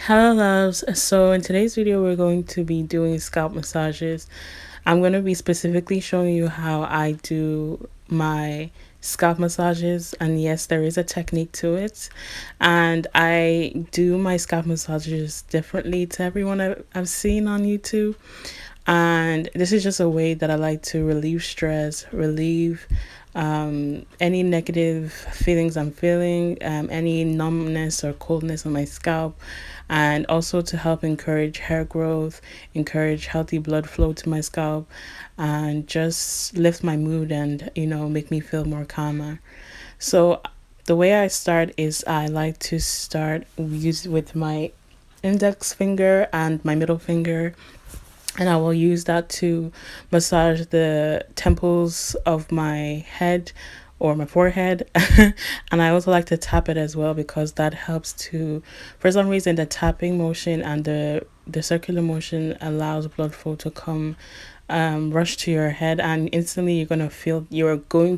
Hello loves. So in today's video we're going to be doing scalp massages. I'm going to be specifically showing you how I do my scalp massages, and yes, there is a technique to it, and I do my scalp massages differently to everyone I've seen on YouTube. And this is just a way that I like to relieve stress, relieve any negative feelings I'm feeling, any numbness or coldness on my scalp, and also to help encourage hair growth, encourage healthy blood flow to my scalp, and just lift my mood and, make me feel more calmer. So, the way I start is I like to start with my index finger and my middle finger, and I will use that to massage the temples of my head or my forehead. And I also like to tap it as well, because that helps to, for some reason, the tapping motion and the circular motion allows blood flow to come, rush to your head, and instantly you're going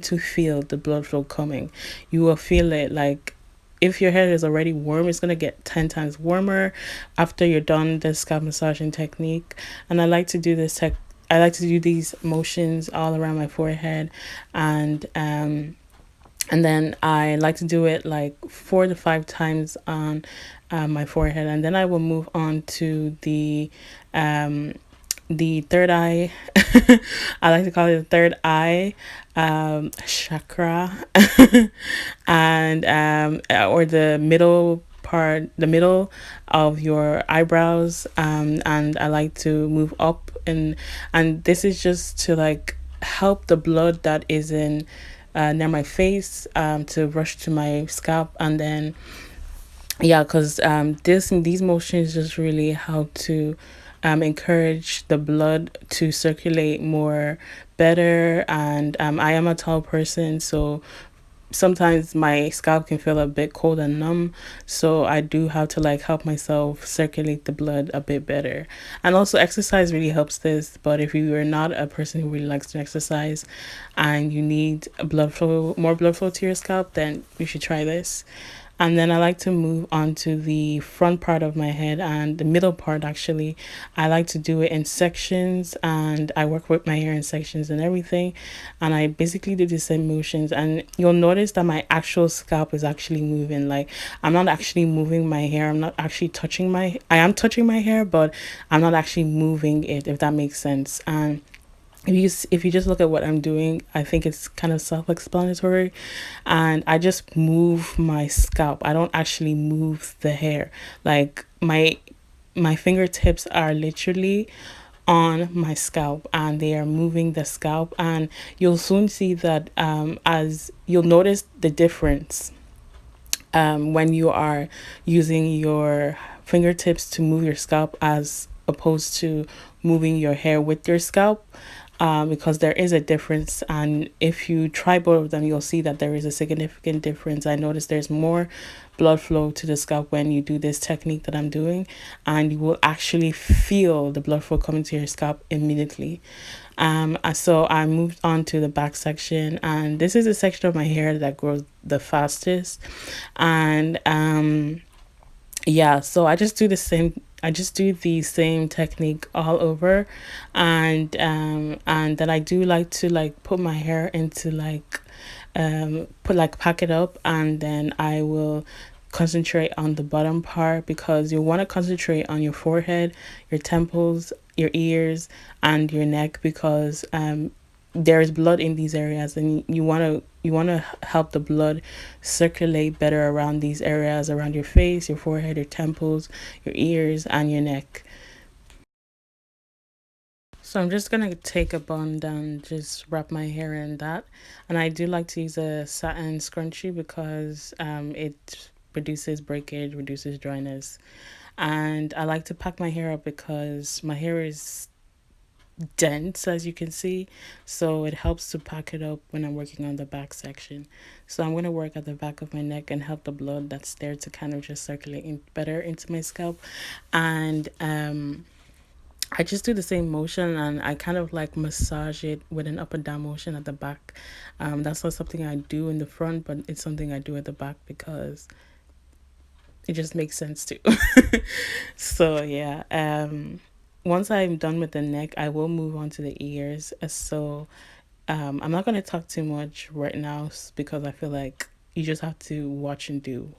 to feel the blood flow coming. You will feel it. Like, if your hair is already warm, it's going to get 10 times warmer after you're done the scalp massaging technique. And I like to do these motions all around my forehead, and then I like to do it like 4 to 5 times on my forehead, and then I will move on to the third eye. I like to call it the third eye chakra, and or the middle part, the middle of your eyebrows. And I like to move up, and this is just to like help the blood that is in near my face to rush to my scalp. And then, yeah, because these motions just really help to encourage the blood to circulate more better. And I am a tall person, so sometimes my scalp can feel a bit cold and numb, so I do have to like help myself circulate the blood a bit better. And also exercise really helps this, but if you are not a person who really likes to exercise and you need more blood flow to your scalp, then you should try this. And then I like to move on to the front part of my head and the middle part. Actually, I like to do it in sections, and I work with my hair in sections and everything. And I basically do the same motions, and you'll notice that my actual scalp is actually moving. Like, I'm not actually moving my hair. I'm not actually I am touching my hair, but I'm not actually moving it, if that makes sense. And if you just look at what I'm doing, I think it's kind of self-explanatory. And I just move my scalp. I don't actually move the hair. Like, my fingertips are literally on my scalp, and they are moving the scalp. And you'll soon see that, as you'll notice the difference when you are using your fingertips to move your scalp, as opposed to moving your hair with your scalp. Because there is a difference, and if you try both of them, you'll see that there is a significant difference. I noticed there's more blood flow to the scalp when you do this technique that I'm doing, and you will actually feel the blood flow coming to your scalp immediately. So I moved on to the back section, and this is a section of my hair that grows the fastest. And yeah, so I just do the same technique all over. And then I do like to like put my hair into like pack it up, and then I will concentrate on the bottom part, because you want to concentrate on your forehead, your temples, your ears, and your neck, because there is blood in these areas, and you want to help the blood circulate better around these areas, around your face, your forehead, your temples, your ears, and your neck. So I'm just gonna take a bun and just wrap my hair in that. And I do like to use a satin scrunchie, because it reduces breakage, reduces dryness. And I like to pack my hair up because my hair is dense, as you can see, so it helps to pack it up when I'm working on the back section. So I'm going to work at the back of my neck and help the blood that's there to kind of just circulate better into my scalp. And I just do the same motion, and I kind of like massage it with an up and down motion at the back. That's not something I do in the front, but it's something I do at the back, because it just makes sense too. So yeah, once I'm done with the neck, I will move on to the ears. I'm not gonna talk too much right now because I feel like you just have to watch and do.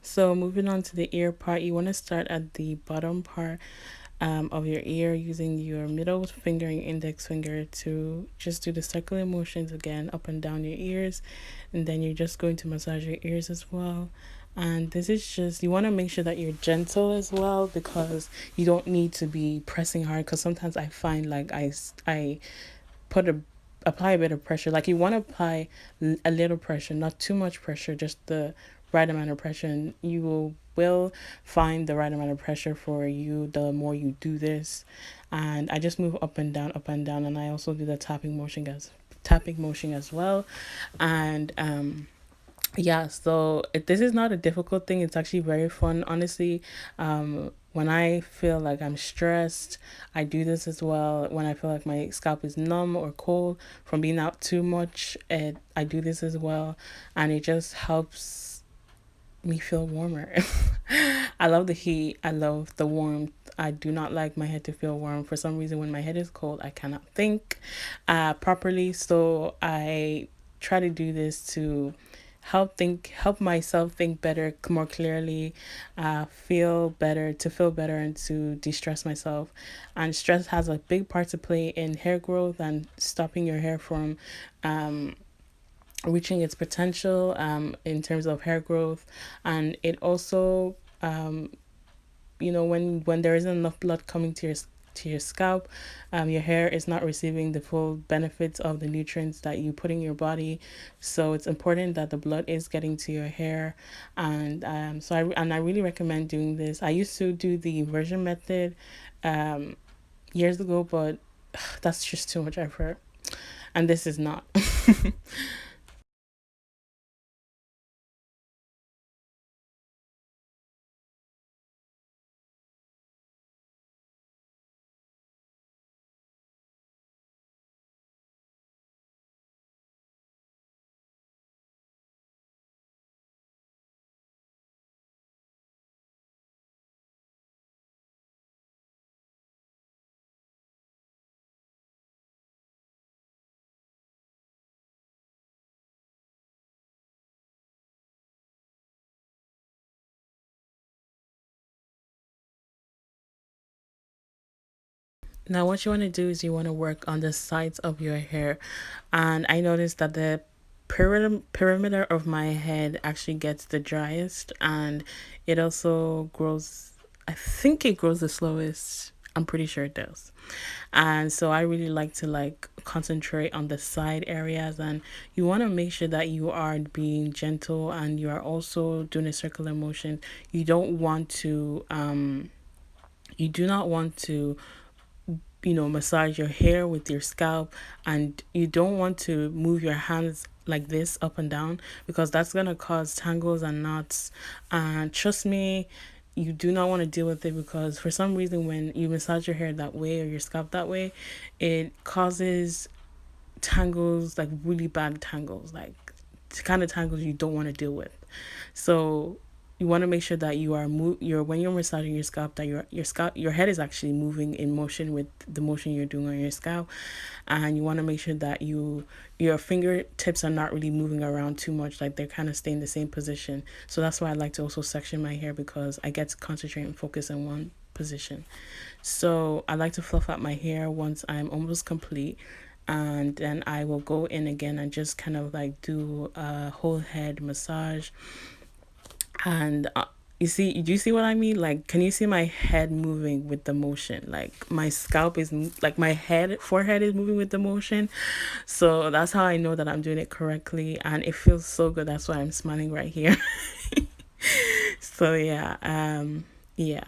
So moving on to the ear part, you want to start at the bottom part of your ear using your middle finger and index finger to just do the circular motions again up and down your ears, and then you're just going to massage your ears as well. And this is just, you want to make sure that you're gentle as well, because you don't need to be pressing hard, because sometimes I find like I put a apply a bit of pressure. Like you want to apply a little pressure, not too much pressure, just the right amount of pressure, and you will find the right amount of pressure for you the more you do this. And I just move up and down, and I also do the tapping motion as well. And yeah, so this is not a difficult thing. It's actually very fun, honestly. When I feel like I'm stressed, I do this as well. When I feel like my scalp is numb or cold from being out too much, I do this as well, and it just helps me feel warmer. I love the heat. I love the warmth. I do not like my head to feel warm. For some reason, when my head is cold, I cannot think properly. So I try to do this to help myself think better, more clearly, feel better, and to de-stress myself. And stress has a big part to play in hair growth and stopping your hair from reaching its potential in terms of hair growth. And it also, when there isn't enough blood coming to your scalp, your hair is not receiving the full benefits of the nutrients that you put in your body. So it's important that the blood is getting to your hair. And I really recommend doing this. I used to do the inversion method years ago, but that's just too much effort, and this is not. Now, what you want to do is you want to work on the sides of your hair. And I noticed that the perimeter of my head actually gets the driest, and it also grows, I think it grows the slowest. I'm pretty sure it does. And so I really like to like concentrate on the side areas, and you want to make sure that you are being gentle and you are also doing a circular motion. You don't want to you do not want to massage your hair with your scalp, and you don't want to move your hands like this up and down, because that's going to cause tangles and knots. And trust me, you do not want to deal with it, because for some reason when you massage your hair that way or your scalp that way, it causes tangles, like really bad tangles, like the kind of tangles you don't want to deal with. So you want to make sure that you are when you're massaging your scalp, that your head is actually moving in motion with the motion you're doing on your scalp. And you want to make sure that your fingertips are not really moving around too much, like they're kind of staying in the same position. So that's why I like to also section my hair, because I get to concentrate and focus in one position. So I like to fluff out my hair once I'm almost complete, and then I will go in again and just kind of like do a whole head massage. And do you see what I mean? Like, can you see my head moving with the motion? Like, my scalp is like my forehead is moving with the motion. So that's how I know that I'm doing it correctly, and it feels so good. That's why I'm smiling right here. So yeah, yeah.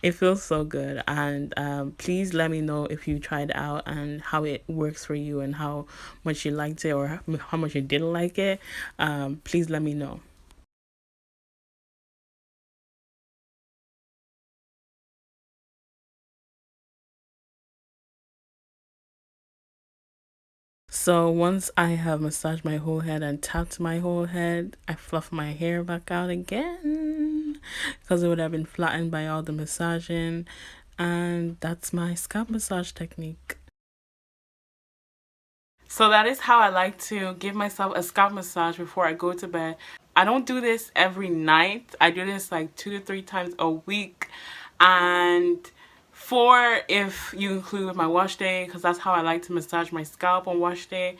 It feels so good. And please let me know if you tried it out and how it works for you and how much you liked it or how much you didn't like it. Please let me know. So once I have massaged my whole head and tapped my whole head, I fluff my hair back out again because it would have been flattened by all the massaging. And that's my scalp massage technique. So that is how I like to give myself a scalp massage before I go to bed. I don't do this every night. I do this like 2 to 3 times a week. And 4 if you include my wash day, because that's how I like to massage my scalp on wash day.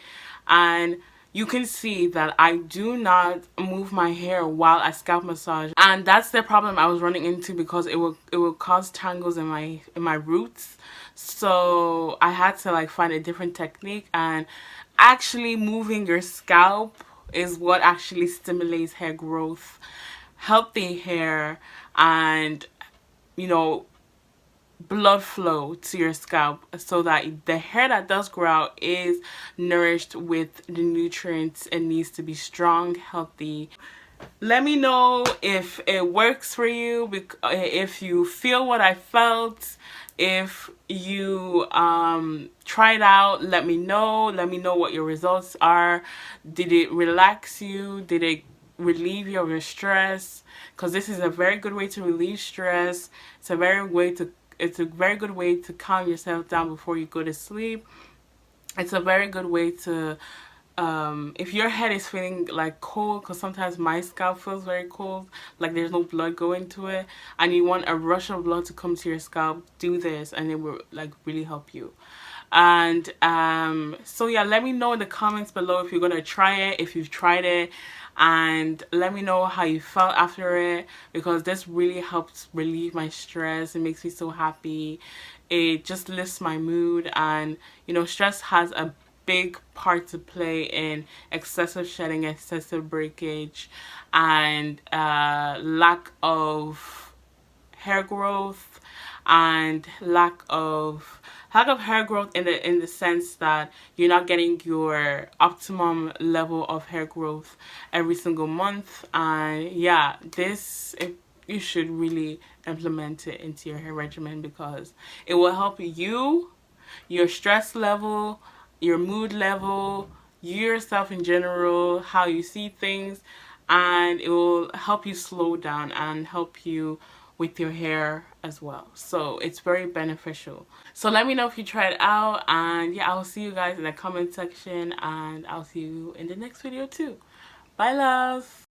And you can see that I do not move my hair while I scalp massage, and that's the problem I was running into because it will cause tangles in my roots. So I had to like find a different technique, and actually moving your scalp is what actually stimulates hair growth, healthy hair, and you know, blood flow to your scalp so that the hair that does grow out is nourished with the nutrients it needs to be strong, healthy. Let me know if it works for you, if you feel what I felt, if you try it out. Let me know what your results are. Did it relax you? Did it relieve you of your stress? Because this is a very good way to relieve stress. It's a very good way to calm yourself down before you go to sleep. It's a very good way to if your head is feeling like cold, because sometimes my scalp feels very cold, like there's no blood going to it, and you want a rush of blood to come to your scalp, do this and it will like really help you. And so yeah, let me know in the comments below if you're gonna try it, if you've tried it, and let me know how you felt after it, because this really helps relieve my stress. It makes me so happy. It just lifts my mood, and you know, stress has a big part to play in excessive shedding, excessive breakage, and hair growth and lack of hair growth in the sense that you're not getting your optimum level of hair growth every single month. And yeah, you should really implement it into your hair regimen because it will help you, your stress level, your mood level, you yourself in general, how you see things, and it will help you slow down and help you with your hair as well. So it's very beneficial. So let me know if you try it out, and yeah, I'll see you guys in the comment section, and I'll see you in the next video too. Bye, love.